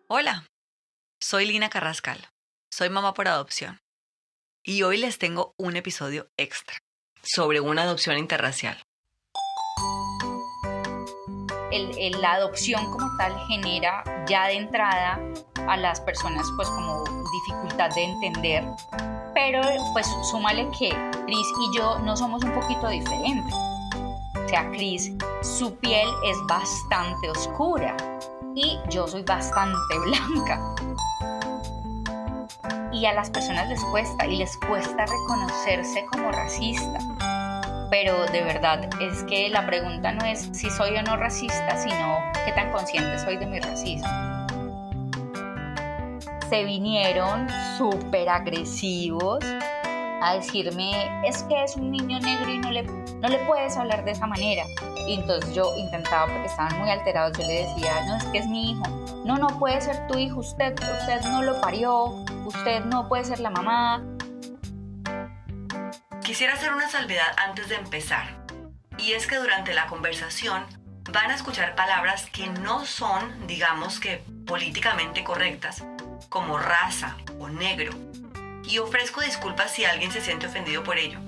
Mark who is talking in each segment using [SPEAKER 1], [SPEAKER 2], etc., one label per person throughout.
[SPEAKER 1] Hola, soy Lina Carrascal. Soy mamá por adopción. Y hoy les tengo un episodio extra sobre una adopción interracial.
[SPEAKER 2] La adopción como tal genera ya de entrada a las personas pues como dificultad de entender, pero pues súmale que Chris y yo no somos un poquito diferentes. O sea, Chris, su piel es bastante oscura y yo soy bastante blanca. Y a las personas les cuesta reconocerse como racista. Pero de verdad es que la pregunta no es si soy o no racista, sino qué tan consciente soy de mi racismo. Se vinieron súper agresivos a decirme, es que es un niño negro y no le puedes hablar de esa manera. Y entonces yo intentaba, porque estaban muy alterados, yo le decía, no, es que es mi hijo. No, no puede ser tu hijo, usted no lo parió, usted no puede ser la mamá.
[SPEAKER 1] Quisiera hacer una salvedad antes de empezar. Y es que durante la conversación van a escuchar palabras que no son, digamos que, políticamente correctas, como raza o negro. Y ofrezco disculpas si alguien se siente ofendido por ello.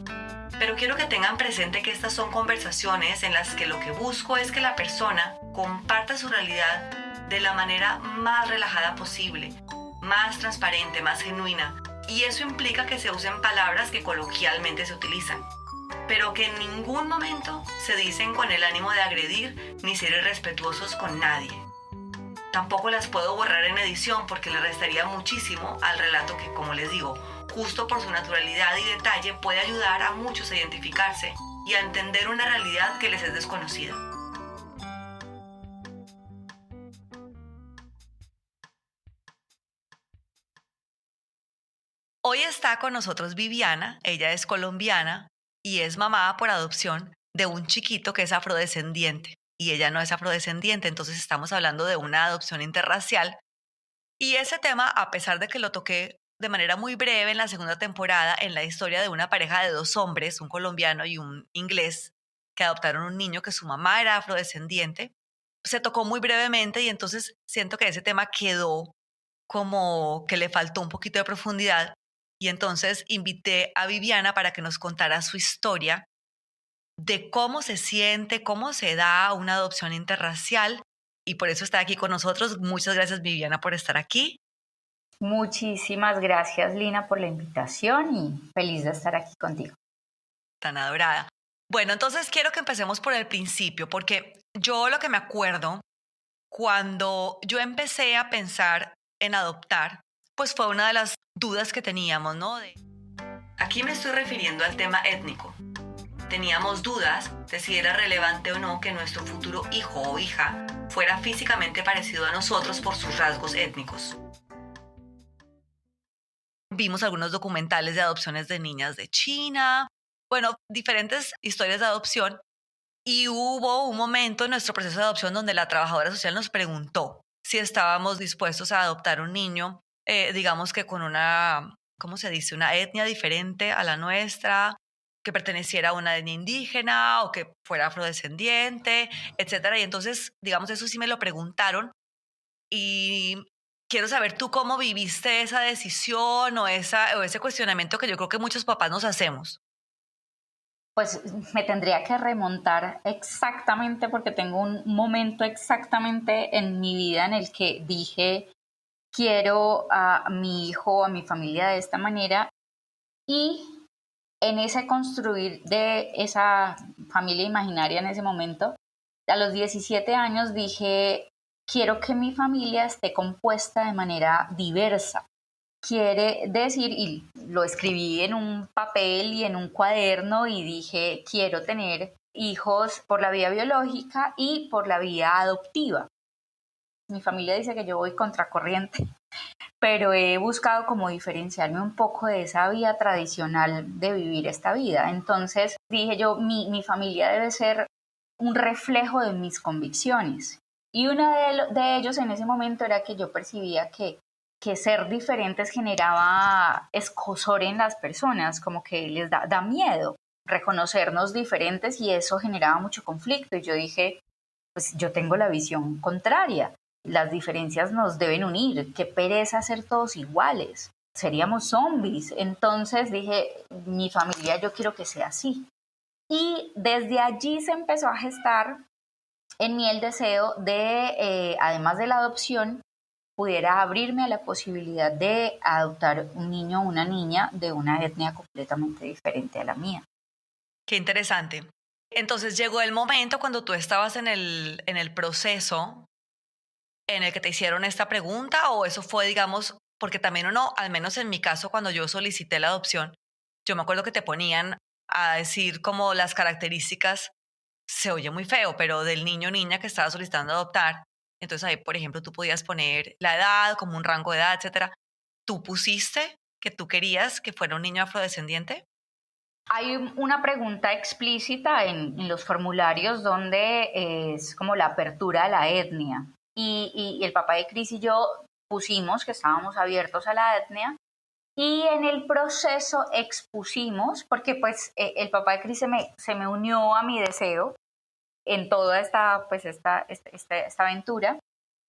[SPEAKER 1] Pero quiero que tengan presente que estas son conversaciones en las que lo que busco es que la persona comparta su realidad de la manera más relajada posible, más transparente, más genuina. Y eso implica que se usen palabras que coloquialmente se utilizan, pero que en ningún momento se dicen con el ánimo de agredir ni ser irrespetuosos con nadie. Tampoco las puedo borrar en edición porque le restaría muchísimo al relato que, como les digo, justo por su naturalidad y detalle puede ayudar a muchos a identificarse y a entender una realidad que les es desconocida. Hoy está con nosotros Viviana, ella es colombiana y es mamá por adopción de un chiquito que es afrodescendiente y ella no es afrodescendiente, entonces estamos hablando de una adopción interracial. Y ese tema, a pesar de que lo toqué de manera muy breve en la segunda temporada, en la historia de una pareja de dos hombres, un colombiano y un inglés, que adoptaron un niño que su mamá era afrodescendiente, se tocó muy brevemente y entonces siento que ese tema quedó como que le faltó un poquito de profundidad. Y entonces invité a Viviana para que nos contara su historia de cómo se siente, cómo se da una adopción interracial. Y por eso está aquí con nosotros. Muchas gracias, Viviana, por estar aquí.
[SPEAKER 2] Muchísimas gracias, Lina, por la invitación y feliz de estar aquí contigo.
[SPEAKER 1] Tan adorada. Bueno, entonces quiero que empecemos por el principio, porque yo lo que me acuerdo cuando yo empecé a pensar en adoptar, pues fue una de las dudas que teníamos, ¿no? Aquí me estoy refiriendo al tema étnico. Teníamos dudas de si era relevante o no que nuestro futuro hijo o hija fuera físicamente parecido a nosotros por sus rasgos étnicos. Vimos algunos documentales de adopciones de niñas de China, bueno, diferentes historias de adopción. Y hubo un momento en nuestro proceso de adopción donde la trabajadora social nos preguntó si estábamos dispuestos a adoptar un niño, digamos que con una, ¿cómo se dice? Una etnia diferente a la nuestra, que perteneciera a una etnia indígena o que fuera afrodescendiente, etcétera. Y entonces, digamos, eso sí me lo preguntaron y quiero saber tú cómo viviste esa decisión o ese cuestionamiento que yo creo que muchos papás nos hacemos.
[SPEAKER 2] Pues me tendría que remontar exactamente porque tengo un momento exactamente en mi vida en el que dije quiero a mi hijo, a mi familia de esta manera y en ese construir de esa familia imaginaria en ese momento, a los 17 años dije quiero que mi familia esté compuesta de manera diversa. Quiere decir, y lo escribí en un papel y en un cuaderno y dije, quiero tener hijos por la vía biológica y por la vía adoptiva. Mi familia dice que yo voy contracorriente, pero he buscado como diferenciarme un poco de esa vía tradicional de vivir esta vida. Entonces dije yo, mi familia debe ser un reflejo de mis convicciones. Y uno de ellos en ese momento era que yo percibía que ser diferentes generaba escozor en las personas, como que les da miedo reconocernos diferentes y eso generaba mucho conflicto. Y yo dije, pues yo tengo la visión contraria. las diferencias nos deben unir, qué pereza ser todos iguales, seríamos zombies. Entonces dije, mi familia yo quiero que sea así. Y desde allí se empezó a gestar en mí el deseo de, además de la adopción, pudiera abrirme a la posibilidad de adoptar un niño o una niña de una etnia completamente diferente a la mía.
[SPEAKER 1] Qué interesante. Entonces llegó el momento cuando tú estabas en el proceso en el que te hicieron esta pregunta, o eso fue, digamos, porque también uno, al menos en mi caso, cuando yo solicité la adopción, yo me acuerdo que te ponían a decir como las características, se oye muy feo, pero del niño o niña que estaba solicitando adoptar. Entonces ahí, por ejemplo, tú podías poner la edad, como un rango de edad, etcétera. ¿Tú pusiste que tú querías que fuera un niño afrodescendiente?
[SPEAKER 2] Hay una pregunta explícita en los formularios donde es como la apertura a la etnia. Y el papá de Cris y yo pusimos que estábamos abiertos a la etnia y en el proceso expusimos, porque pues el papá de Cris se me unió a mi deseo en toda esta aventura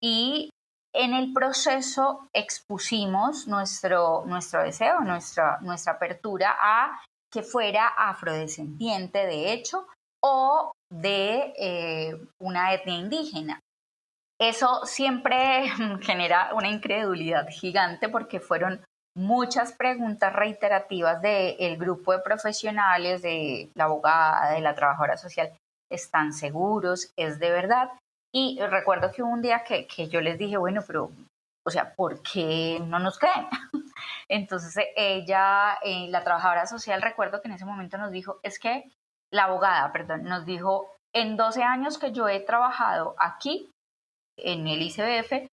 [SPEAKER 2] y en el proceso expusimos nuestro deseo, nuestra apertura a que fuera afrodescendiente, de hecho, o de una etnia indígena. Eso siempre genera una incredulidad gigante porque fueron muchas preguntas reiterativas del grupo de profesionales, de la abogada, de la trabajadora social. ¿Están seguros? ¿Es de verdad? Y recuerdo que hubo un día que yo les dije, bueno, pero, o sea, ¿por qué no nos creen? Entonces ella, la trabajadora social, recuerdo que en ese momento nos dijo, es que la abogada, perdón, nos dijo, en 12 años que yo he trabajado aquí, en el ICBF,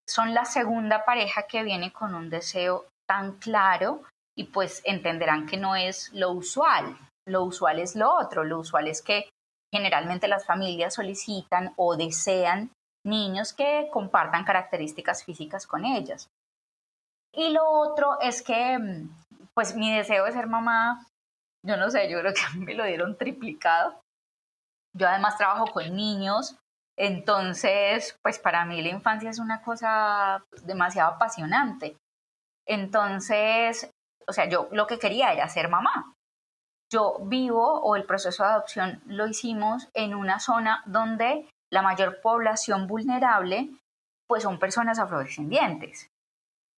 [SPEAKER 2] son la segunda pareja que viene con un deseo tan claro y pues entenderán que no es lo usual. Lo usual es lo otro. Lo usual es que generalmente las familias solicitan o desean niños que compartan características físicas con ellas. Y lo otro es que pues mi deseo de ser mamá, yo no sé, yo creo que a mí me lo dieron triplicado. Yo además trabajo con niños, entonces, pues para mí la infancia es una cosa demasiado apasionante. Entonces, o sea, yo lo que quería era ser mamá. Yo vivo, o el proceso de adopción lo hicimos en una zona donde la mayor población vulnerable, pues son personas afrodescendientes.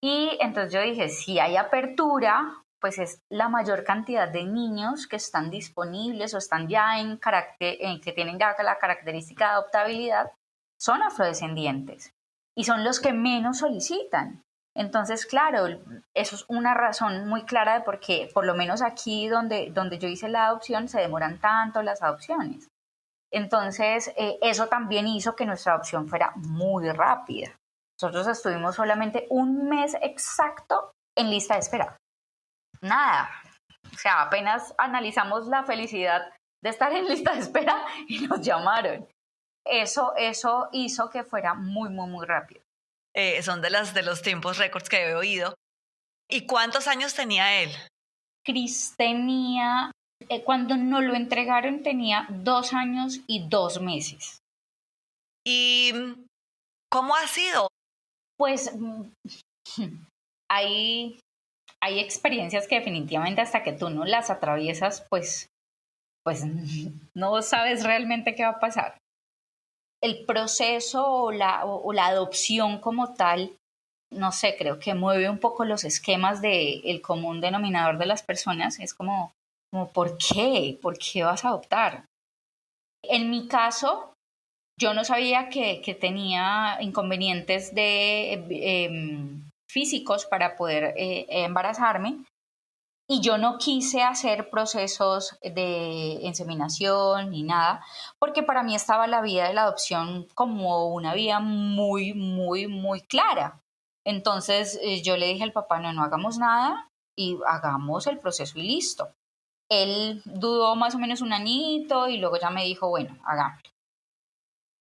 [SPEAKER 2] Y entonces yo dije, si hay apertura, pues es la mayor cantidad de niños que están disponibles o están ya en que tienen ya la característica de adoptabilidad, son afrodescendientes y son los que menos solicitan. Entonces, claro, eso es una razón muy clara de por qué, por lo menos aquí donde yo hice la adopción, se demoran tanto las adopciones. Entonces, eso también hizo que nuestra adopción fuera muy rápida. Nosotros estuvimos solamente un mes exacto en lista de espera. Nada. O sea, apenas analizamos la felicidad de estar en lista de espera y nos llamaron. Eso hizo que fuera muy, muy, muy rápido.
[SPEAKER 1] Son de los tiempos récords que he oído. ¿Y cuántos años tenía él?
[SPEAKER 2] Cris tenía, cuando nos lo entregaron, tenía 2 años y 2 meses.
[SPEAKER 1] ¿Y cómo ha sido?
[SPEAKER 2] Pues hay experiencias que definitivamente hasta que tú no las atraviesas, pues no sabes realmente qué va a pasar. El proceso o la adopción como tal, no sé, creo que mueve un poco los esquemas del común denominador de las personas. Es como ¿por qué? ¿Por qué vas a adoptar? En mi caso, yo no sabía que tenía inconvenientes físicos para poder embarazarme y yo no quise hacer procesos de inseminación ni nada porque para mí estaba la vía de la adopción como una vía muy, muy, muy clara. Entonces yo le dije al papá, no hagamos nada y hagamos el proceso y listo. Él dudó más o menos un añito y luego ya me dijo, bueno, hagámoslo.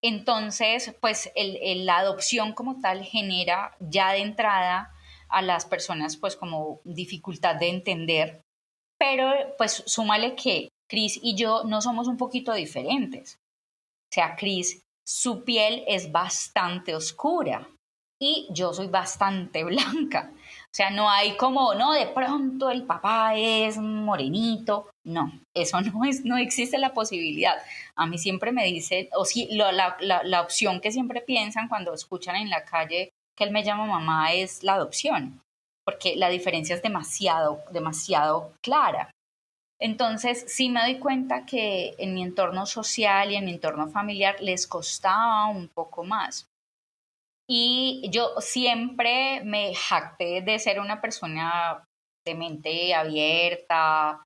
[SPEAKER 2] Entonces, pues la adopción como tal genera ya de entrada a las personas pues como dificultad de entender, pero pues súmale que Cris y yo no somos un poquito diferentes. O sea, Cris su piel es bastante oscura y yo soy bastante blanca. O sea, no hay como, no, de pronto el papá es morenito. No, eso no existe la posibilidad. A mí siempre me dicen, o sí, la opción que siempre piensan cuando escuchan en la calle que él me llama mamá es la adopción, porque la diferencia es demasiado, demasiado clara. Entonces, sí me doy cuenta que en mi entorno social y en mi entorno familiar les costaba un poco más. Y yo siempre me jacté de ser una persona de mente abierta,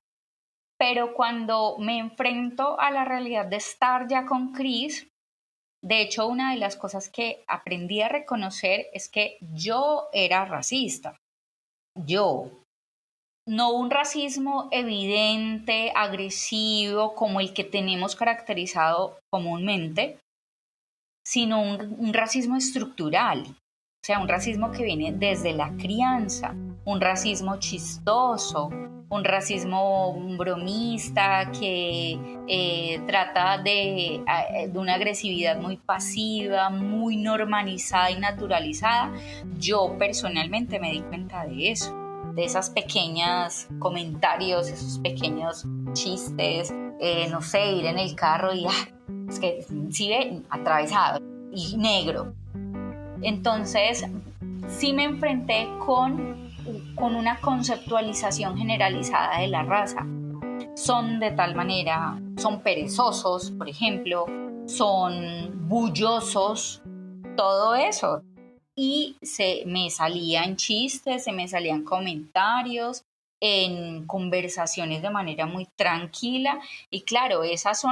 [SPEAKER 2] pero cuando me enfrento a la realidad de estar ya con Chris, de hecho, una de las cosas que aprendí a reconocer es que yo era racista. Yo, no un racismo evidente, agresivo, como el que tenemos caracterizado comúnmente, sino un racismo estructural, o sea, un racismo que viene desde la crianza, un racismo chistoso, un racismo bromista que trata de una agresividad muy pasiva, muy normalizada y naturalizada. Yo personalmente me di cuenta de eso, de esas pequeñas comentarios, esos pequeños chistes, no sé, ir en el carro y es que sí ve atravesado y negro. Entonces sí me enfrenté con una conceptualización generalizada de la raza. Son de tal manera, son perezosos, por ejemplo, son bullosos, todo eso. Y se me salían chistes, se me salían comentarios, en conversaciones de manera muy tranquila. Y claro, esos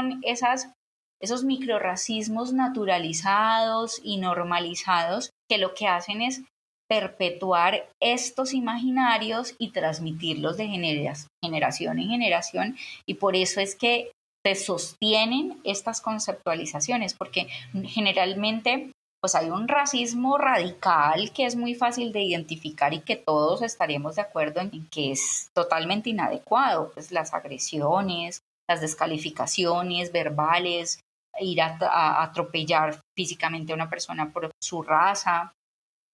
[SPEAKER 2] microrracismos naturalizados y normalizados que lo que hacen es perpetuar estos imaginarios y transmitirlos de generación en generación, y por eso es que se sostienen estas conceptualizaciones, porque generalmente pues hay un racismo radical que es muy fácil de identificar y que todos estaríamos de acuerdo en que es totalmente inadecuado, pues las agresiones, las descalificaciones verbales, ir a atropellar físicamente a una persona por su raza.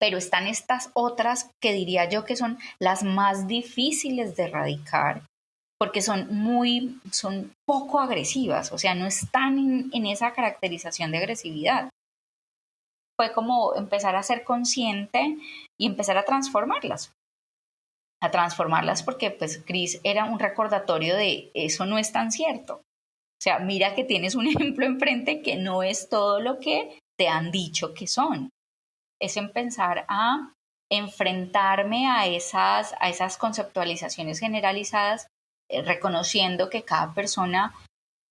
[SPEAKER 2] Pero están estas otras que diría yo que son las más difíciles de erradicar porque son poco agresivas, o sea, no están en esa caracterización de agresividad. Fue como empezar a ser consciente y empezar a transformarlas porque pues Chris era un recordatorio de eso no es tan cierto. O sea, mira que tienes un ejemplo enfrente que no es todo lo que te han dicho que son. Es empezar a enfrentarme a esas conceptualizaciones generalizadas, reconociendo que cada persona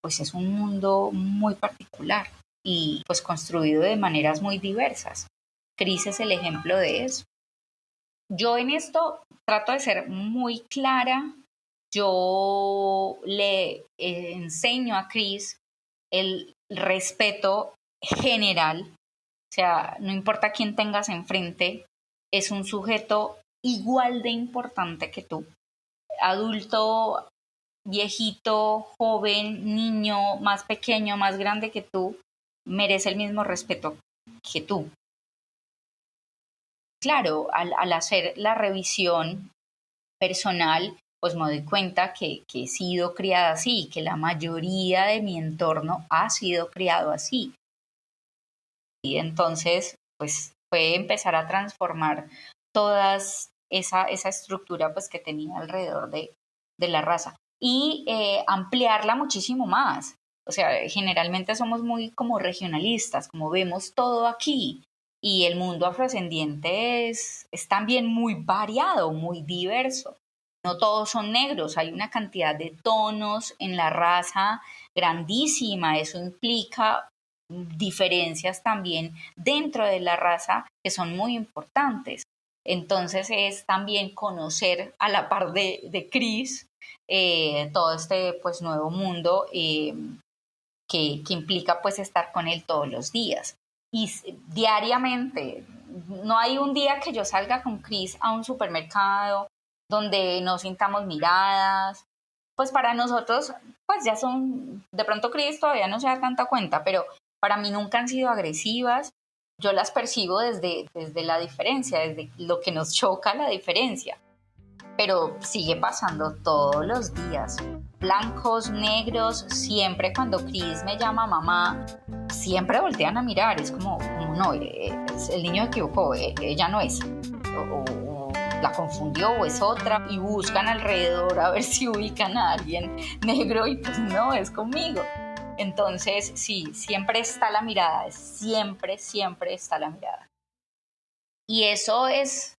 [SPEAKER 2] pues es un mundo muy particular y pues construido de maneras muy diversas. Cris es el ejemplo de eso. Yo en esto trato de ser muy clara. Yo le enseño a Cris el respeto general, o sea, no importa quién tengas enfrente, es un sujeto igual de importante que tú. Adulto, viejito, joven, niño, más pequeño, más grande que tú, merece el mismo respeto que tú. Claro, al hacer la revisión personal, pues me doy cuenta que he sido criada así, que la mayoría de mi entorno ha sido criado así. Y entonces, pues fue empezar a transformar esa estructura pues, que tenía alrededor de la raza y ampliarla muchísimo más. O sea, generalmente somos muy como regionalistas, como vemos todo aquí. Y el mundo afrodescendiente es también muy variado, muy diverso. No todos son negros, hay una cantidad de tonos en la raza grandísima. Eso implica diferencias también dentro de la raza que son muy importantes. Entonces es también conocer a la par de Chris todo este pues nuevo mundo que implica pues estar con él todos los días. Y diariamente, no hay un día que yo salga con Chris a un supermercado donde no sintamos miradas. Pues para nosotros, pues ya son, de pronto Chris todavía no se da tanta cuenta, pero para mí nunca han sido agresivas. Yo las percibo desde la diferencia, desde lo que nos choca la diferencia. Pero sigue pasando todos los días. Blancos, negros, siempre cuando Chris me llama mamá, siempre voltean a mirar. Es como no, el niño equivocó, ella no es. O la confundió o es otra. Y buscan alrededor a ver si ubican a alguien negro y pues no, es conmigo. Entonces, sí, siempre está la mirada, siempre está la mirada. Y eso es,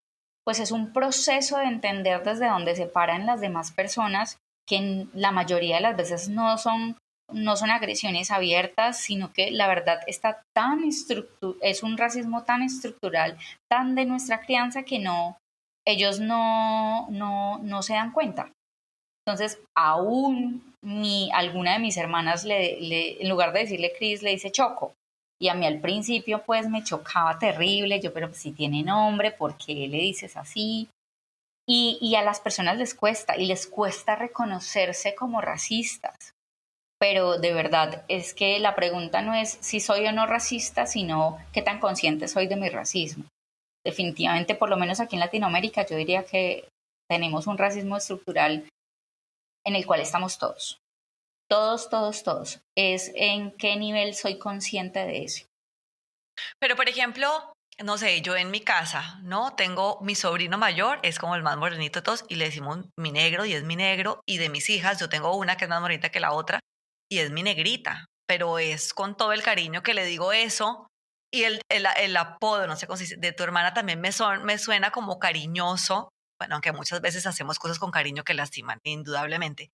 [SPEAKER 2] pues es un proceso de entender desde dónde se paran las demás personas, que la mayoría de las veces no son agresiones abiertas, sino que la verdad está es un racismo tan estructural, tan de nuestra crianza que ellos no se dan cuenta. Entonces, aún alguna de mis hermanas, en lugar de decirle Cris, le dice Choco. Y a mí al principio, pues, me chocaba terrible. Yo, pero si tiene nombre, ¿por qué le dices así? Y a las personas les cuesta reconocerse como racistas. Pero de verdad, es que la pregunta no es si soy o no racista, sino qué tan consciente soy de mi racismo. Definitivamente, por lo menos aquí en Latinoamérica, yo diría que tenemos un racismo estructural en el cual estamos todos. Todos. Es en qué nivel soy consciente de eso.
[SPEAKER 1] Pero, por ejemplo, no sé, yo en mi casa, ¿no? Tengo mi sobrino mayor, es como el más morenito de todos, y le decimos mi negro, y es mi negro. Y de mis hijas, yo tengo una que es más morenita que la otra, y es mi negrita. Pero es con todo el cariño que le digo eso. Y el apodo, no sé cómo se dice, de tu hermana también me suena como cariñoso. Bueno, aunque muchas veces hacemos cosas con cariño que lastiman, indudablemente.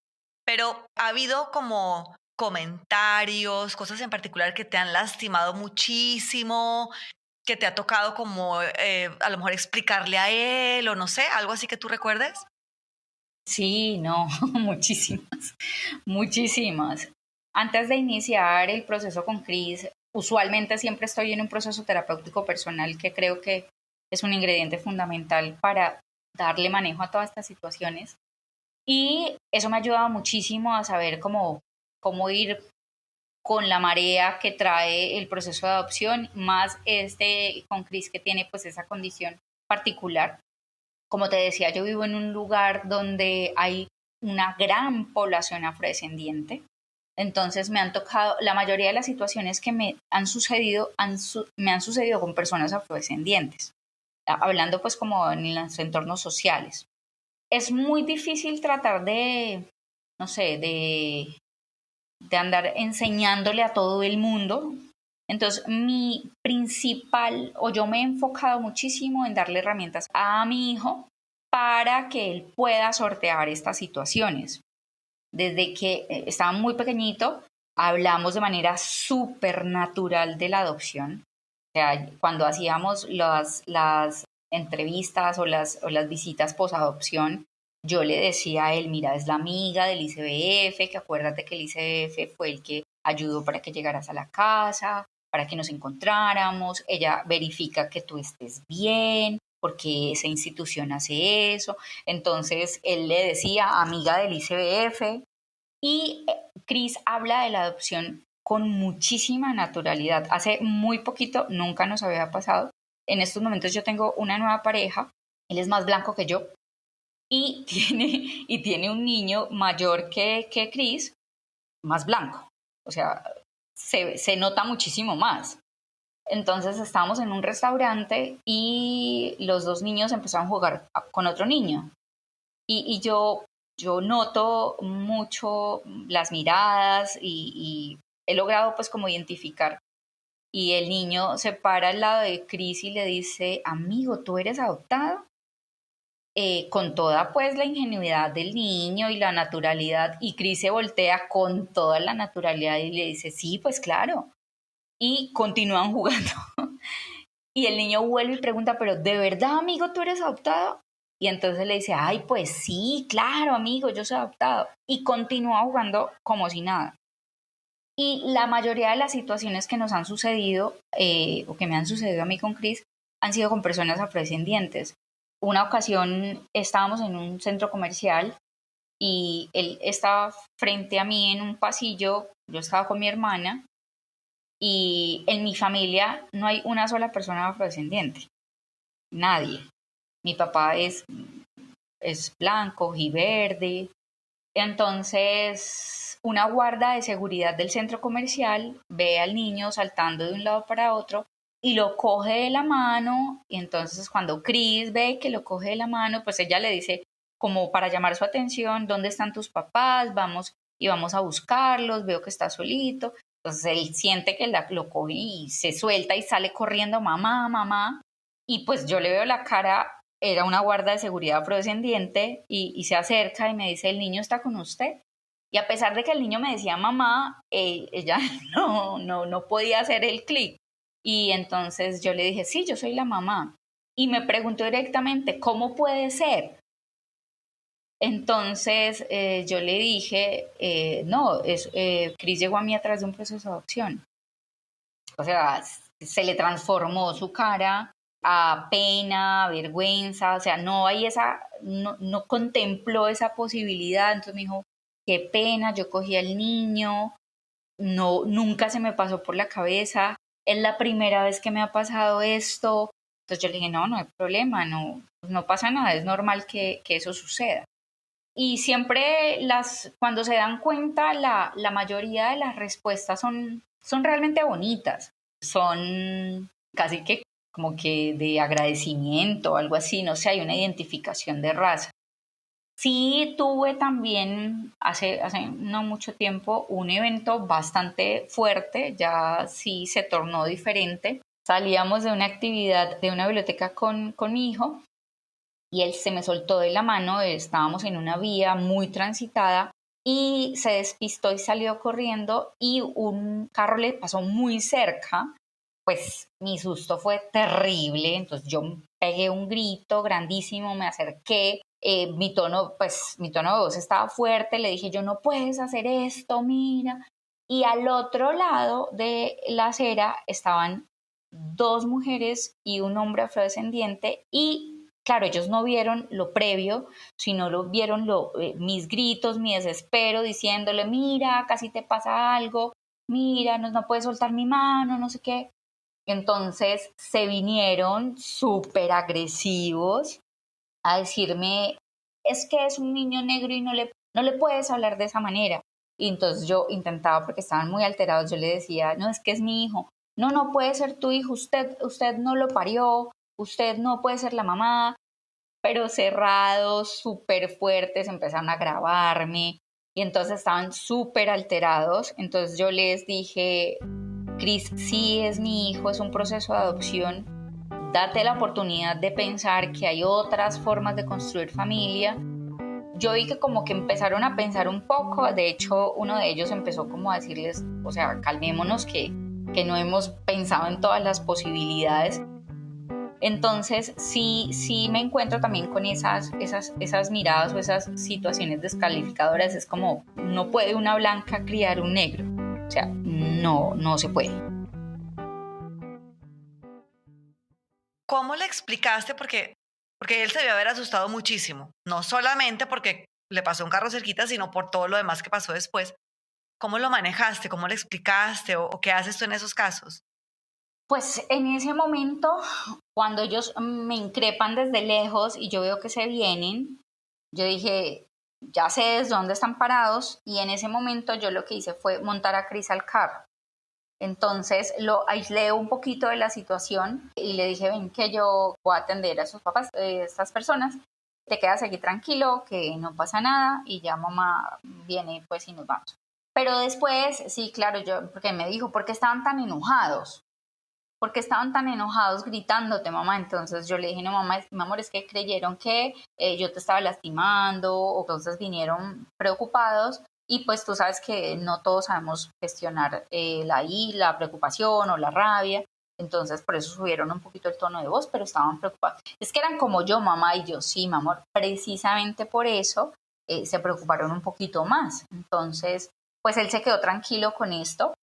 [SPEAKER 1] Pero ha habido como comentarios, cosas en particular que te han lastimado muchísimo, que te ha tocado como a lo mejor explicarle a él o no sé, algo así que tú recuerdes.
[SPEAKER 2] Sí, no, muchísimas. Antes de iniciar el proceso con Cris, usualmente siempre estoy en un proceso terapéutico personal que creo que es un ingrediente fundamental para darle manejo a todas estas situaciones. Y eso me ha ayudado muchísimo a saber cómo ir con la marea que trae el proceso de adopción, más con Cris que tiene pues esa condición particular. Como te decía, yo vivo en un lugar donde hay una gran población afrodescendiente. Entonces me han tocado, la mayoría de las situaciones que me han sucedido con personas afrodescendientes, hablando pues como en los entornos sociales. Es muy difícil tratar no sé, de andar enseñándole a todo el mundo. Entonces, yo me he enfocado muchísimo en darle herramientas a mi hijo para que él pueda sortear estas situaciones. Desde que estaba muy pequeñito, hablamos de manera súper natural de la adopción. O sea, cuando hacíamos las entrevistas o las visitas posadopción, yo le decía a él, mira, es la amiga del ICBF, que acuérdate que el ICBF fue el que ayudó para que llegaras a la casa, para que nos encontráramos, ella verifica que tú estés bien, porque esa institución hace eso. Entonces él le decía, amiga del ICBF, y Cris habla de la adopción con muchísima naturalidad. Hace muy poquito, nunca nos había pasado. En estos momentos yo tengo una nueva pareja, él es más blanco que yo, y tiene un niño mayor que Cris, más blanco. O sea, se nota muchísimo más. Entonces estábamos en un restaurante y los dos niños empezaron a jugar con otro niño. Y yo noto mucho las miradas y he logrado pues como identificar. Y el niño se para al lado de Cris y le dice, amigo, ¿tú eres adoptado? Con toda pues la ingenuidad del niño y la naturalidad, y Cris se voltea con toda la naturalidad y le dice, sí, pues claro, y continúan jugando. Y el niño vuelve y pregunta, pero ¿de verdad, amigo, tú eres adoptado? Y entonces le dice, ay, pues sí, claro, amigo, yo soy adoptado. Y continúa jugando como si nada. Y la mayoría de las situaciones que nos han sucedido, o que me han sucedido a mí con Cris, han sido con personas afrodescendientes. Una ocasión estábamos en un centro comercial y él estaba frente a mí en un pasillo, yo estaba con mi hermana Y en mi familia no hay una sola persona afrodescendiente, nadie. Mi papá es blanco y verde. Entonces, una guarda de seguridad del centro comercial ve al niño saltando de un lado para otro y lo coge de la mano. Y entonces, cuando Chris ve que lo coge de la mano, pues ella le dice, como para llamar su atención, ¿dónde están tus papás? Vamos y vamos a buscarlos, veo que está solito. Entonces él siente que lo coge y se suelta y sale corriendo, mamá, mamá. Y pues yo le veo la cara, era una guarda de seguridad afrodescendiente y se acerca y me dice, ¿el niño está con usted? Y a pesar de que el niño me decía mamá, ella no podía hacer el clic. Y entonces yo le dije, sí, yo soy la mamá. Y me preguntó directamente, ¿cómo puede ser? Entonces yo le dije, no, Chris llegó a mí a través de un proceso de adopción. O sea, se le transformó su cara a pena, vergüenza, o sea, no hay no contempló esa posibilidad. Entonces me dijo, qué pena, yo cogí al niño, no, nunca se me pasó por la cabeza, es la primera vez que me ha pasado esto. Entonces yo le dije, no hay problema, no pasa nada, es normal que eso suceda. Y siempre cuando se dan cuenta, la mayoría de las respuestas son realmente bonitas, son casi que como que de agradecimiento o algo así, no sé, hay una identificación de raza. Sí tuve también hace no mucho tiempo un evento bastante fuerte, ya sí se tornó diferente. Salíamos de una actividad de una biblioteca con mi hijo y él se me soltó de la mano, estábamos en una vía muy transitada y se despistó y salió corriendo y un carro le pasó muy cerca. Pues mi susto fue terrible, entonces yo pegué un grito grandísimo, me acerqué, mi tono de voz estaba fuerte, le dije, yo no puedes hacer esto, mira. Y al otro lado de la acera estaban dos mujeres y un hombre afrodescendiente y claro, ellos no vieron lo previo, sino vieron mis gritos, mi desespero, diciéndole, mira, casi te pasa algo, mira, no puedes soltar mi mano, no sé qué. Entonces se vinieron súper agresivos a decirme, es que es un niño negro y no le puedes hablar de esa manera. Y entonces yo intentaba, porque estaban muy alterados, yo le decía, no, es que es mi hijo. No puede ser tu hijo, usted no lo parió, usted no puede ser la mamá, pero cerrados, súper fuertes, empezaron a grabarme y entonces estaban súper alterados. Entonces yo les dije, Chris, sí es mi hijo, es un proceso de adopción, date la oportunidad de pensar que hay otras formas de construir familia. Yo vi que como que empezaron a pensar un poco, de hecho uno de ellos empezó como a decirles, o sea, calmémonos que no hemos pensado en todas las posibilidades. Entonces, sí me encuentro también con esas miradas o esas situaciones descalificadoras. Es como, no puede una blanca criar un negro. O sea, no se puede.
[SPEAKER 1] ¿Cómo le explicaste? Porque él se debió haber asustado muchísimo, no solamente porque le pasó un carro cerquita, sino por todo lo demás que pasó después. ¿Cómo lo manejaste? ¿Cómo le explicaste? ¿O qué haces tú en esos casos?
[SPEAKER 2] Pues en ese momento, cuando ellos me increpan desde lejos y yo veo que se vienen, yo dije, ya sé desde dónde están parados y en ese momento yo lo que hice fue montar a Chris al carro. Entonces lo aislé un poquito de la situación y le dije, ven que yo voy a atender a sus papás, estas personas, te quedas aquí tranquilo, que no pasa nada y ya mamá viene pues y nos vamos. Pero después, sí, claro, porque me dijo, ¿por qué estaban tan enojados? ¿Por qué estaban tan enojados gritándote, mamá? Entonces yo le dije, no, mamá, mi amor, es que creyeron que yo te estaba lastimando o entonces vinieron preocupados y pues tú sabes que no todos sabemos gestionar la preocupación o la rabia. Entonces por eso subieron un poquito el tono de voz, pero estaban preocupados. Es que eran como yo, mamá, y yo, sí, mi amor, precisamente por eso se preocuparon un poquito más. Entonces, pues él se quedó tranquilo con esto.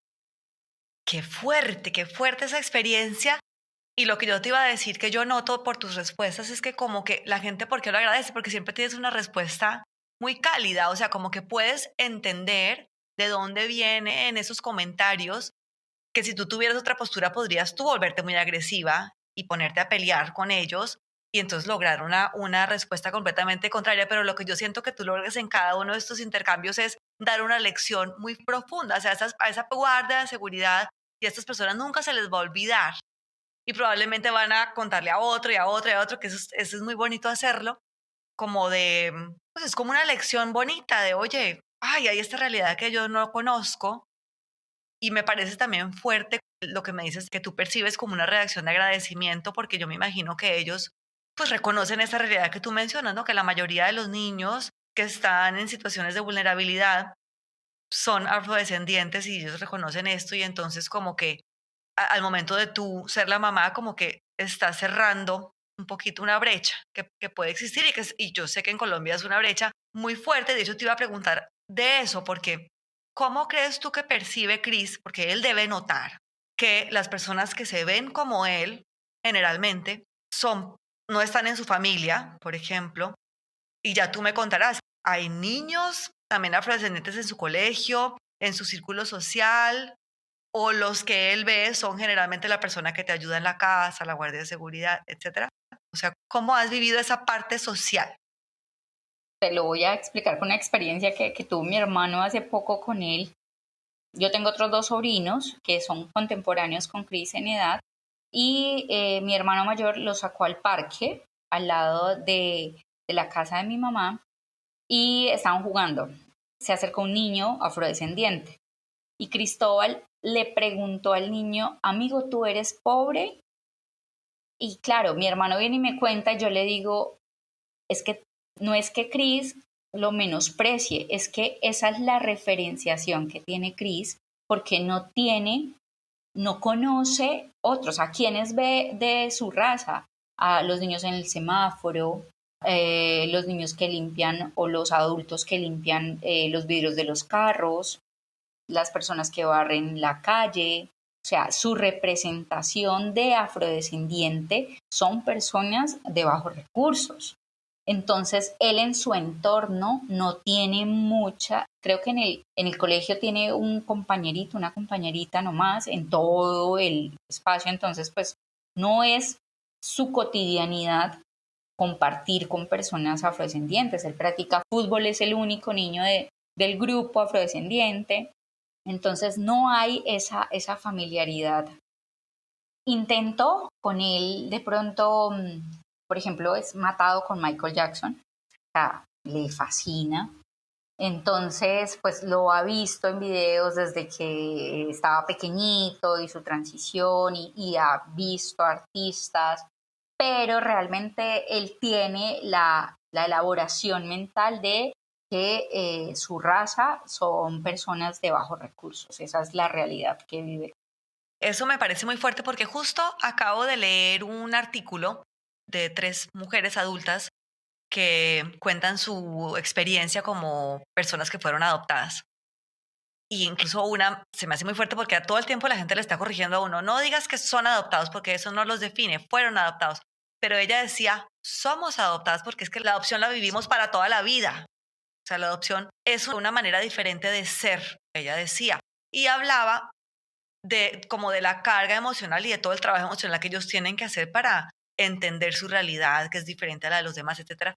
[SPEAKER 1] Qué fuerte esa experiencia. Y lo que yo te iba a decir que yo noto por tus respuestas es que como que la gente, ¿por qué lo agradece? Porque siempre tienes una respuesta muy cálida, o sea, como que puedes entender de dónde viene en esos comentarios que si tú tuvieras otra postura podrías tú volverte muy agresiva y ponerte a pelear con ellos y entonces lograr una respuesta completamente contraria, pero lo que yo siento que tú logras en cada uno de estos intercambios es dar una lección muy profunda, o sea, a esa guardia de seguridad y a estas personas nunca se les va a olvidar y probablemente van a contarle a otro y a otro y a otro, que eso es muy bonito hacerlo, como de, pues es como una lección bonita de, oye, ay, hay esta realidad que yo no conozco y me parece también fuerte lo que me dices, que tú percibes como una reacción de agradecimiento, porque yo me imagino que ellos pues reconocen esa realidad que tú mencionas, ¿no? Que la mayoría de los niños que están en situaciones de vulnerabilidad son afrodescendientes y ellos reconocen esto y entonces como que al momento de tú ser la mamá, como que estás cerrando un poquito una brecha que puede existir y yo sé que en Colombia es una brecha muy fuerte. De hecho, te iba a preguntar de eso, porque ¿cómo crees tú que percibe Chris? Porque él debe notar que las personas que se ven como él, generalmente, no están en su familia, por ejemplo, y ya tú me contarás, hay niños también afrodescendientes en su colegio, en su círculo social, o los que él ve son generalmente la persona que te ayuda en la casa, la guardia de seguridad, etcétera. O sea, ¿cómo has vivido esa parte social?
[SPEAKER 2] Te lo voy a explicar con una experiencia que tuvo mi hermano hace poco con él. Yo tengo otros dos sobrinos que son contemporáneos con Chris en edad y mi hermano mayor lo sacó al parque al lado de la casa de mi mamá y estaban jugando. Se acercó un niño afrodescendiente y Cristóbal le preguntó al niño, amigo, ¿tú eres pobre? Y claro, mi hermano viene y me cuenta y yo le digo, es que no es que Chris lo menosprecie, es que esa es la referenciación que tiene Chris porque no conoce otros, a quienes ve de su raza, a los niños en el semáforo, los niños que limpian o los adultos que limpian los vidrios de los carros, las personas que barren la calle. O sea, su representación de afrodescendiente son personas de bajos recursos. Entonces, él en su entorno no tiene mucha, creo que en el colegio tiene un compañerito, una compañerita nomás en todo el espacio, entonces pues no es su cotidianidad compartir con personas afrodescendientes. Él practica fútbol, es el único niño del grupo afrodescendiente, entonces no hay esa familiaridad. Intento con él de pronto, por ejemplo, es matado con Michael Jackson, o sea, le fascina. Entonces, pues lo ha visto en videos desde que estaba pequeñito y su transición y ha visto artistas, pero realmente él tiene la elaboración mental de que su raza son personas de bajos recursos. Esa es la realidad que vive.
[SPEAKER 1] Eso me parece muy fuerte porque justo acabo de leer un artículo de 3 mujeres adultas que cuentan su experiencia como personas que fueron adoptadas. Y incluso una se me hace muy fuerte porque a todo el tiempo la gente le está corrigiendo a uno, no digas que son adoptados porque eso no los define, fueron adoptados. Pero ella decía, somos adoptadas porque es que la adopción la vivimos para toda la vida. O sea, la adopción es una manera diferente de ser, ella decía. Y hablaba de como de la carga emocional y de todo el trabajo emocional que ellos tienen que hacer para entender su realidad, que es diferente a la de los demás, etcétera,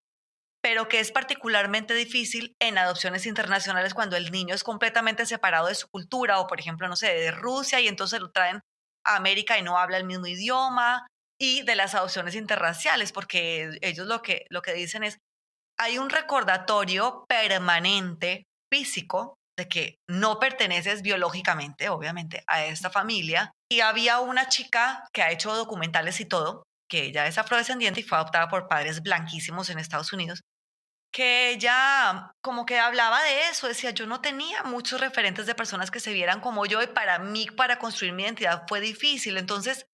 [SPEAKER 1] pero que es particularmente difícil en adopciones internacionales cuando el niño es completamente separado de su cultura o, por ejemplo, no sé, de Rusia y entonces lo traen a América y no habla el mismo idioma, y de las adopciones interraciales, porque ellos lo que dicen es, hay un recordatorio permanente físico de que no perteneces biológicamente, obviamente, a esta familia. Y había una chica que ha hecho documentales y todo, que ella es afrodescendiente y fue adoptada por padres blanquísimos en Estados Unidos, que ella como que hablaba de eso, decía, yo no tenía muchos referentes de personas que se vieran como yo y para mí, para construir mi identidad fue difícil. Entonces,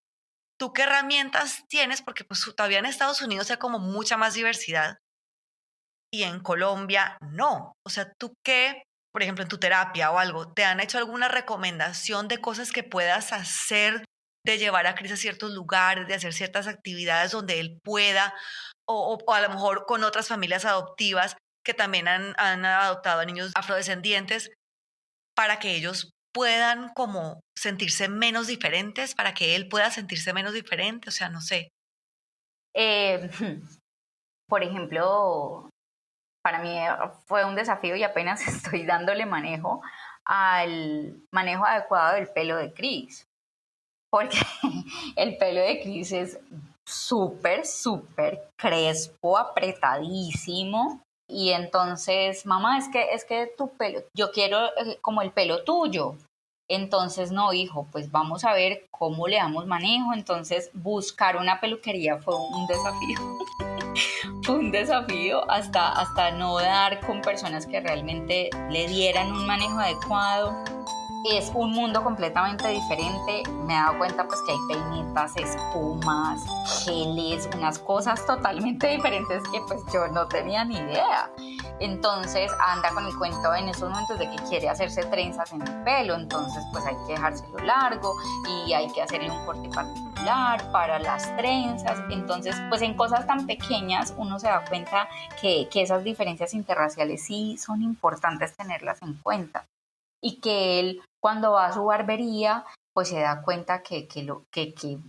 [SPEAKER 1] ¿tú qué herramientas tienes? Porque pues todavía en Estados Unidos hay como mucha más diversidad y en Colombia no. O sea, ¿tú qué, por ejemplo, en tu terapia o algo, te han hecho alguna recomendación de cosas que puedas hacer, de llevar a Cris a ciertos lugares, de hacer ciertas actividades donde él pueda, o a lo mejor con otras familias adoptivas que también han adoptado a niños afrodescendientes para que ellos puedan como sentirse menos diferentes, para que él pueda sentirse menos diferente? O sea, no sé.
[SPEAKER 2] Eh, por ejemplo, para mí fue un desafío y apenas estoy dándole manejo al manejo adecuado del pelo de Chris, porque el pelo de Chris es súper, súper crespo, apretadísimo. Y entonces, mamá, es que tu pelo, yo quiero como el pelo tuyo. Entonces, no, hijo, pues vamos a ver cómo le damos manejo. Entonces, buscar una peluquería fue un desafío. Fue un desafío hasta no dar con personas que realmente le dieran un manejo adecuado. Es un mundo completamente diferente. Me he dado cuenta pues que hay peinitas, espumas, geles, unas cosas totalmente diferentes que pues yo no tenía ni idea. Entonces anda con el cuento en esos momentos de que quiere hacerse trenzas en el pelo, entonces pues hay que dejárselo largo y hay que hacerle un corte particular para las trenzas. Entonces pues en cosas tan pequeñas uno se da cuenta que esas diferencias interraciales sí son importantes tenerlas en cuenta, y que él cuando va a su barbería pues se da cuenta que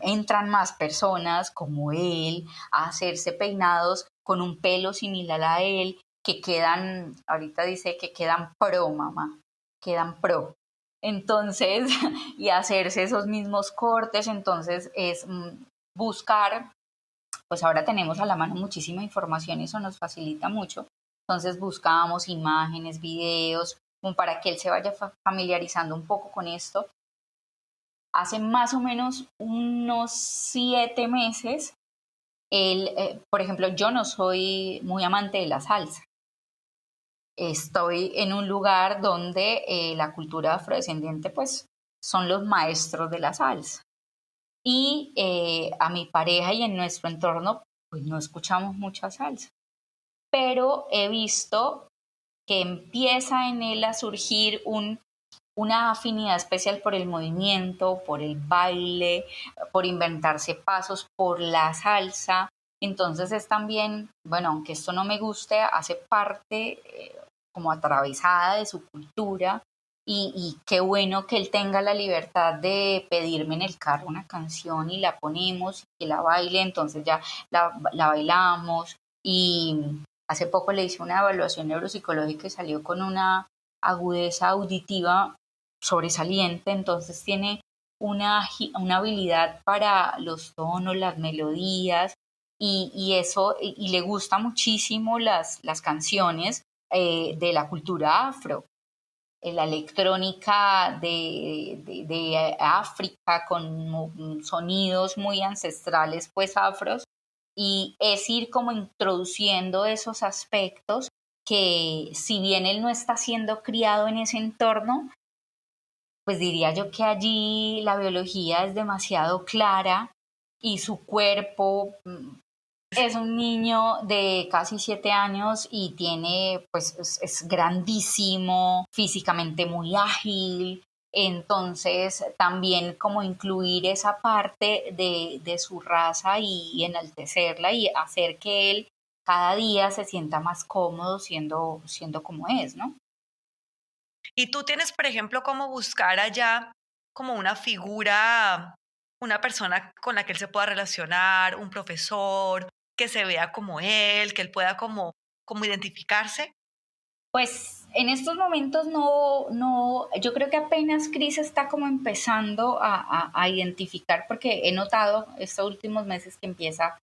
[SPEAKER 2] entran más personas como él a hacerse peinados con un pelo similar a él, que quedan, ahorita dice que quedan pro, mamá, quedan pro. Entonces, y hacerse esos mismos cortes, entonces es buscar, pues ahora tenemos a la mano muchísima información y eso nos facilita mucho. Entonces buscamos imágenes, videos, como para que él se vaya familiarizando un poco con esto. Hace más o menos unos 7 meses, él, por ejemplo, yo no soy muy amante de la salsa. Estoy en un lugar donde la cultura afrodescendiente pues son los maestros de la salsa. Y a mi pareja y en nuestro entorno pues no escuchamos mucha salsa. Pero he visto que empieza en él a surgir una afinidad especial por el movimiento, por el baile, por inventarse pasos, por la salsa. Entonces es también, bueno, aunque esto no me guste, hace parte como atravesada de su cultura, y qué bueno que él tenga la libertad de pedirme en el carro una canción y la ponemos y que la baile, entonces ya la bailamos. Y hace poco le hice una evaluación neuropsicológica y salió con una agudeza auditiva sobresaliente, entonces tiene una habilidad para los tonos, las melodías, y eso, y le gusta muchísimo las canciones de la cultura afro, la electrónica de África con sonidos muy ancestrales pues afros, y es ir como introduciendo esos aspectos que si bien él no está siendo criado en ese entorno, pues diría yo que allí la biología es demasiado clara y su cuerpo es un niño de casi 7 años y tiene, pues es grandísimo, físicamente muy ágil. Entonces, también como incluir esa parte de su raza y enaltecerla y hacer que él cada día se sienta más cómodo siendo como es, ¿no?
[SPEAKER 1] Y tú tienes, por ejemplo, cómo buscar allá como una figura, una persona con la que él se pueda relacionar, un profesor, que se vea como él, que él pueda como identificarse.
[SPEAKER 2] Pues en estos momentos no, yo creo que apenas Cris está como empezando a identificar, porque he notado estos últimos meses que empieza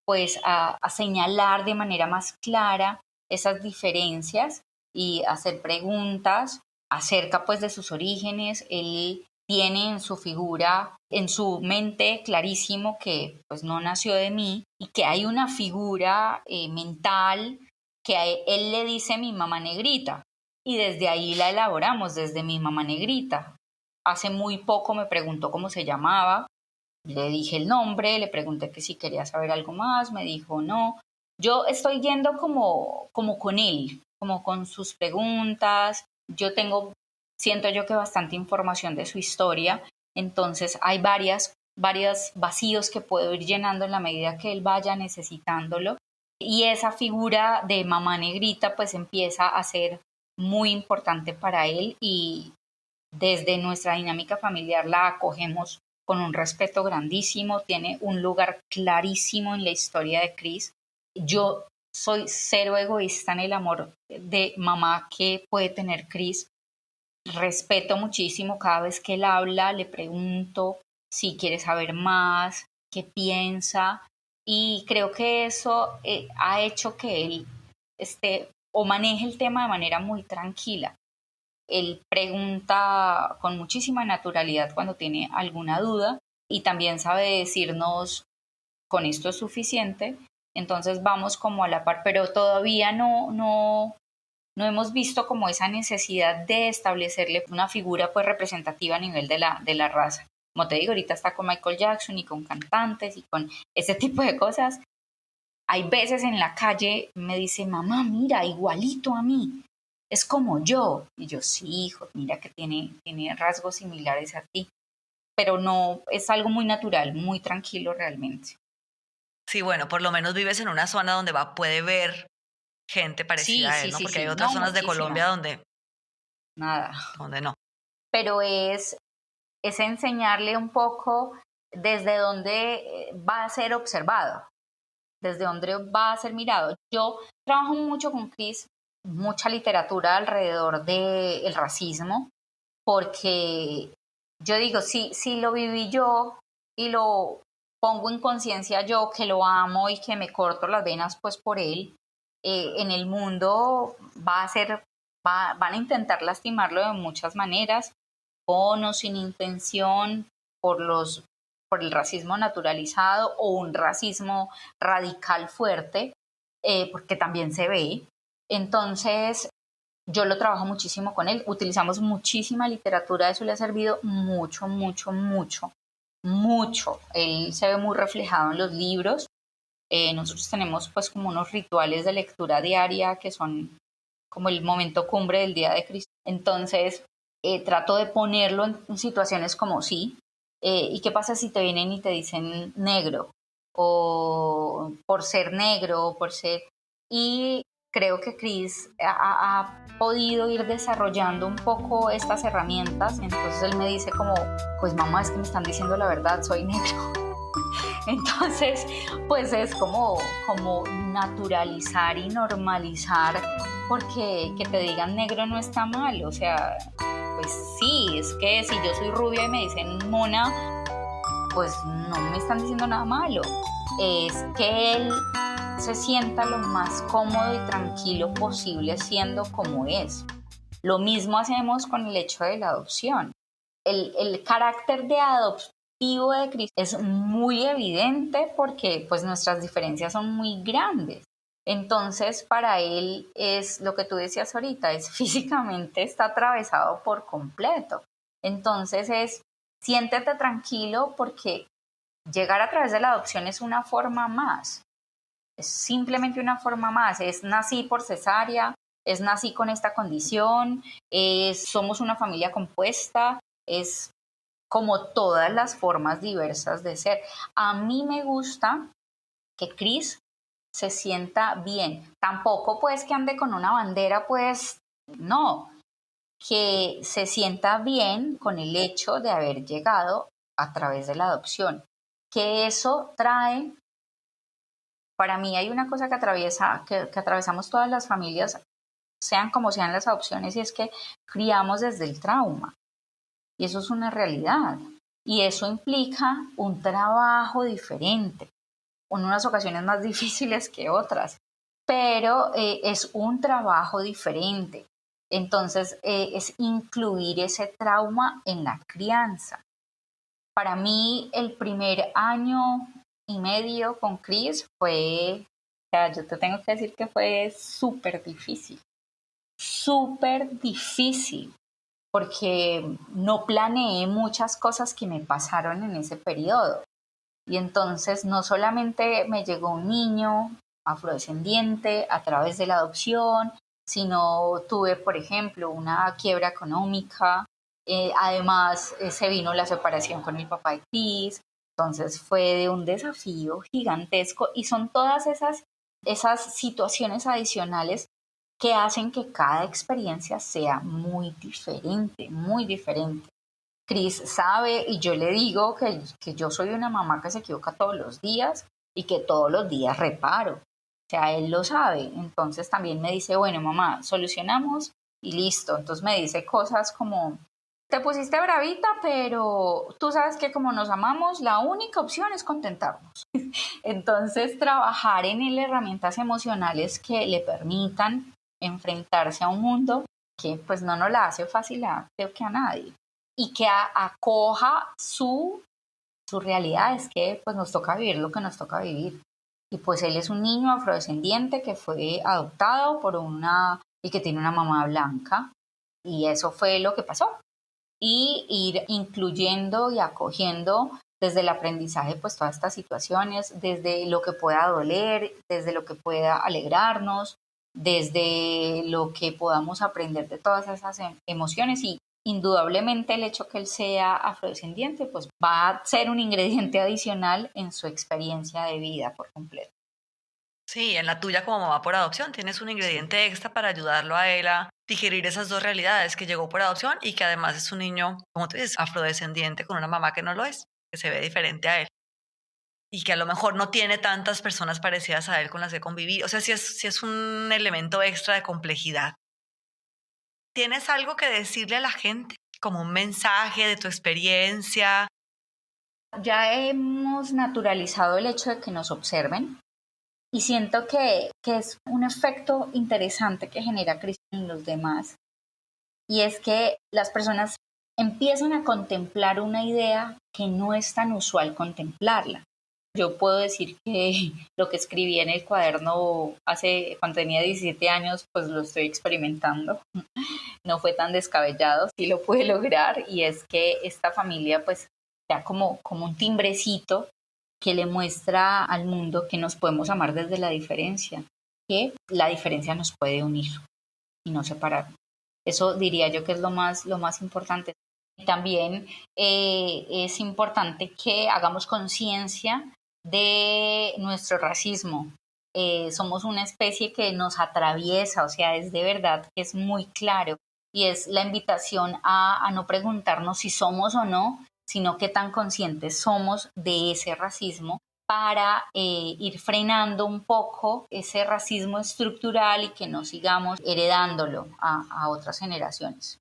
[SPEAKER 2] pues a señalar de manera más clara esas diferencias y hacer preguntas acerca pues de sus orígenes. Él tiene en su figura, en su mente clarísimo que pues no nació de mí y que hay una figura mental que a él le dice mi mamá negrita, y desde ahí la elaboramos, desde mi mamá negrita. Hace muy poco me preguntó cómo se llamaba, le dije el nombre, le pregunté que si quería saber algo más, me dijo no. Yo estoy yendo como con él, como con sus preguntas. Yo tengo, siento yo que bastante información de su historia, entonces hay varios vacíos que puedo ir llenando en la medida que él vaya necesitándolo. Y esa figura de mamá negrita pues empieza a ser muy importante para él, desde nuestra dinámica familiar la acogemos con un respeto grandísimo, tiene un lugar clarísimo en la historia de Chris. Yo soy cero egoísta en el amor de mamá que puede tener Chris. Respeto muchísimo cada vez que él habla, le pregunto si quiere saber más, qué piensa, y creo que eso ha hecho que él esté o maneje el tema de manera muy tranquila. Él pregunta con muchísima naturalidad cuando tiene alguna duda y también sabe decirnos con esto es suficiente, entonces vamos como a la par, pero todavía no hemos visto como esa necesidad de establecerle una figura pues representativa a nivel de la raza. Como te digo, ahorita está con Michael Jackson y con cantantes y con ese tipo de cosas. Hay veces en la calle me dice, mamá, mira, igualito a mí, es como yo. Y yo, sí, hijo, mira que tiene rasgos similares a ti. Pero no, es algo muy natural, muy tranquilo realmente.
[SPEAKER 1] Sí, bueno, por lo menos vives en una zona donde puede ver gente
[SPEAKER 2] Sí,
[SPEAKER 1] parecida a
[SPEAKER 2] sí,
[SPEAKER 1] él, ¿no?
[SPEAKER 2] sí,
[SPEAKER 1] Porque hay
[SPEAKER 2] sí,
[SPEAKER 1] otras
[SPEAKER 2] no,
[SPEAKER 1] zonas de Colombia
[SPEAKER 2] muchísima, nada.
[SPEAKER 1] donde no.
[SPEAKER 2] Pero es enseñarle un poco desde dónde va a ser observado, desde dónde va a ser mirado. Yo trabajo mucho con Chris, mucha literatura alrededor del racismo, porque yo digo, si lo viví yo y lo pongo en conciencia yo, que lo amo y que me corto las venas pues por él, en el mundo van a intentar lastimarlo de muchas maneras, con o sin intención, por por el racismo naturalizado o un racismo radical fuerte, porque también se ve. Entonces, yo lo trabajo muchísimo con él, utilizamos muchísima literatura, eso le ha servido mucho, mucho, mucho, mucho. Él se ve muy reflejado en los libros. Nosotros tenemos pues como unos rituales de lectura diaria que son como el momento cumbre del día de Cristo. Entonces, trato de ponerlo en situaciones como sí. ¿Y qué pasa si te vienen y te dicen negro? O por ser negro, o por ser... Y creo que Chris ha podido ir desarrollando un poco estas herramientas. Entonces él me dice como, pues mamá, es que me están diciendo la verdad, soy negro. Entonces, pues es como naturalizar y normalizar, porque que te digan negro no está mal, o sea, pues sí, es que si yo soy rubia y me dicen mona, pues no me están diciendo nada malo, es que él se sienta lo más cómodo y tranquilo posible siendo como es. Lo mismo hacemos con el hecho de la adopción. El carácter de adoptivo de Cristo es muy evidente porque pues nuestras diferencias son muy grandes. Entonces, para él es lo que tú decías ahorita, es físicamente está atravesado por completo. Entonces siéntete tranquilo porque llegar a través de la adopción es una forma más, es simplemente una forma más, es nací por cesárea, es nací con esta condición, somos una familia compuesta, es como todas las formas diversas de ser. A mí me gusta que Chris se sienta bien. Tampoco pues que ande con una bandera, pues no, que se sienta bien con el hecho de haber llegado a través de la adopción. Que eso trae, para mí hay una cosa que atravesamos todas las familias, sean como sean las adopciones, y es que criamos desde el trauma. Y eso es una realidad. Y eso implica un trabajo diferente, en unas ocasiones más difíciles que otras, pero es un trabajo diferente. Entonces, es incluir ese trauma en la crianza. Para mí, el primer año y medio con Chris fue, o sea, yo te tengo que decir que fue súper difícil, porque no planeé muchas cosas que me pasaron en ese periodo. Y entonces no solamente me llegó un niño afrodescendiente a través de la adopción, sino tuve, por ejemplo, una quiebra económica. Además, se vino la separación con el papá de Chris. Entonces fue de un desafío gigantesco y son todas esas situaciones adicionales que hacen que cada experiencia sea muy diferente, muy diferente. Chris sabe y yo le digo que yo soy una mamá que se equivoca todos los días y que todos los días reparo. O sea, él lo sabe. Entonces también me dice, bueno, mamá, solucionamos y listo. Entonces me dice cosas como, te pusiste bravita, pero tú sabes que como nos amamos, la única opción es contentarnos. Entonces, trabajar en él herramientas emocionales que le permitan enfrentarse a un mundo que pues no nos la hace fácil creo que a nadie, y que acoja su realidad. Es que pues nos toca vivir lo que nos toca vivir. Y pues él es un niño afrodescendiente que fue adoptado y que tiene una mamá blanca, y eso fue lo que pasó. Y ir incluyendo y acogiendo desde el aprendizaje pues todas estas situaciones, desde lo que pueda doler, desde lo que pueda alegrarnos, desde lo que podamos aprender de todas esas emociones. Y indudablemente el hecho que él sea afrodescendiente pues va a ser un ingrediente adicional en su experiencia de vida por completo.
[SPEAKER 1] Sí, en la tuya como mamá por adopción tienes un ingrediente extra para ayudarlo a él a digerir esas dos realidades, que llegó por adopción y que además es un niño, como tú dices, afrodescendiente con una mamá que no lo es, que se ve diferente a él y que a lo mejor no tiene tantas personas parecidas a él con las que convivir. O sea, sí es un elemento extra de complejidad. ¿Tienes algo que decirle a la gente como un mensaje de tu experiencia?
[SPEAKER 2] Ya hemos naturalizado el hecho de que nos observen. Y siento que es un efecto interesante que genera Cristo en los demás. Y es que las personas empiezan a contemplar una idea que no es tan usual contemplarla. Yo puedo decir que lo que escribí en el cuaderno cuando tenía 17 años, pues lo estoy experimentando. No fue tan descabellado, sí lo pude lograr. Y es que esta familia pues da como un timbrecito que le muestra al mundo que nos podemos amar desde la diferencia, que la diferencia nos puede unir y no separarnos. Eso diría yo que es lo más importante. Y también es importante que hagamos conciencia de nuestro racismo. Somos una especie que nos atraviesa, o sea, es de verdad que es muy claro, y es la invitación a no preguntarnos si somos o no, sino qué tan conscientes somos de ese racismo para ir frenando un poco ese racismo estructural y que no sigamos heredándolo a otras generaciones.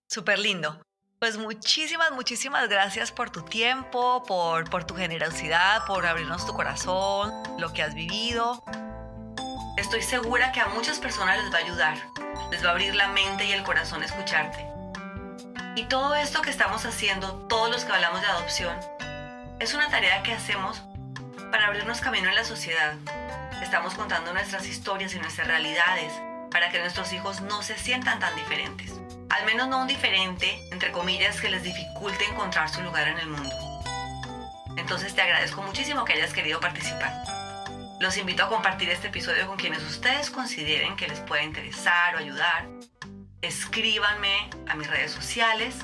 [SPEAKER 1] Súper lindo. Pues muchísimas gracias por tu tiempo, por tu generosidad, por abrirnos tu corazón, lo que has vivido. Estoy segura que a muchas personas les va a ayudar, les va a abrir la mente y el corazón escucharte. Y todo esto que estamos haciendo, todos los que hablamos de adopción, es una tarea que hacemos para abrirnos camino en la sociedad. Estamos contando nuestras historias y nuestras realidades para que nuestros hijos no se sientan tan diferentes. Al menos no un diferente, entre comillas, que les dificulte encontrar su lugar en el mundo. Entonces te agradezco muchísimo que hayas querido participar. Los invito a compartir este episodio con quienes ustedes consideren que les pueda interesar o ayudar. Escríbanme a mis redes sociales.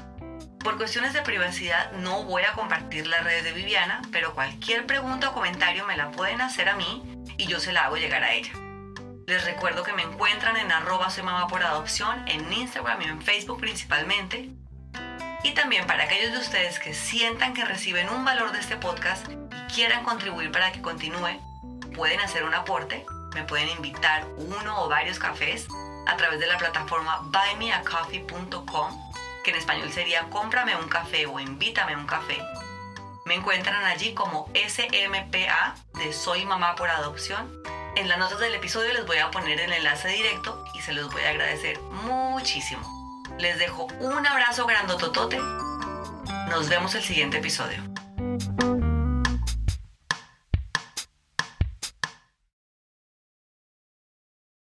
[SPEAKER 1] Por cuestiones de privacidad no voy a compartir las redes de Viviana, pero cualquier pregunta o comentario me la pueden hacer a mí y yo se la hago llegar a ella. Les recuerdo que me encuentran en @soymamaporadopción en Instagram y en Facebook principalmente. Y también para aquellos de ustedes que sientan que reciben un valor de este podcast y quieran contribuir para que continúe, pueden hacer un aporte, me pueden invitar uno o varios cafés a través de la plataforma buymeacoffee.com, que en español sería cómprame un café o invítame un café. Me encuentran allí como SMPA de Soy Mamá por Adopción. En las notas del episodio les voy a poner el enlace directo y se los voy a agradecer muchísimo. Les dejo un abrazo grandototote. Nos vemos el siguiente episodio.